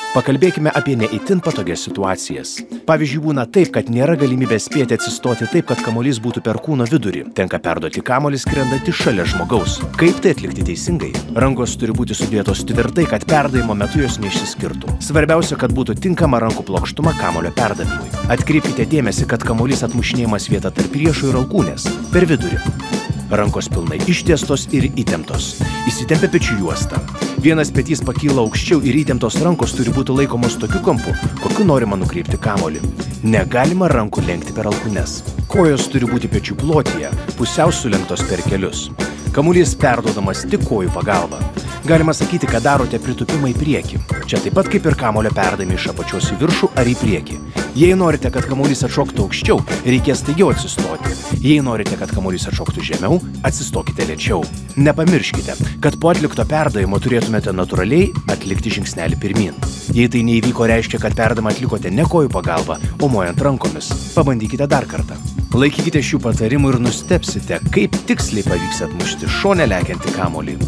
Pakalbėkime apie neįtin patogias situacijas. Pavyzdžiui, būna taip, kad nėra galimybės spėti atsistoti taip, kad kamuolys būtų per kūno vidurį. Tenka perduoti kamuolį skrendantį šalia žmogaus. Kaip tai atlikti teisingai? Rankos turi būti sudėtos tvirtai, kad perdavimo metu jos neišsiskirtų. Svarbiausia, kad būtų tinkama rankų plokštuma kamuolio perdavimui. Atkreipkite dėmesį, kad kamuolys atmušinėjimas vieta tarp riešo ir alkūnės, per vidurį. Rankos pilnai ištiestos ir įtemptos. Įsitempia pečių juosta. Vienas petys pakyla aukščiau ir įtemptos rankos turi būti laikomos tokiu kampu, kokiu norima nukreipti kamuolį. Negalima rankų lenkti per alkūnes. Kojos turi būti pečių plotyje, pusiau sulenktos per kelius. Kamuolys perduodamas tik kojų pagalba. Galima sakyti, kad darote pritūpimą į priekį. Čia taip pat kaip ir kamuolio perdavimai iš apačios į viršų ar į priekį. Jei norite, kad kamuolys atšoktų aukščiau, reikės staigiau atsistoti. Jei norite, kad kamuolys atšoktų žemiau, atsistokite lėčiau. Nepamirškite, kad po atlikto perdavimo turėtumėte natūraliai atlikti žingsnelį pirmyn. Jei tai neįvyko, reiškia, kad perdavimą atlikote ne kojų pagalba, o mojant rankomis. Pabandykite dar kartą. Laikykite šių patarimų ir nustebsite, kaip tiksliai pavyks atmušti šone lekiantį kamuolį.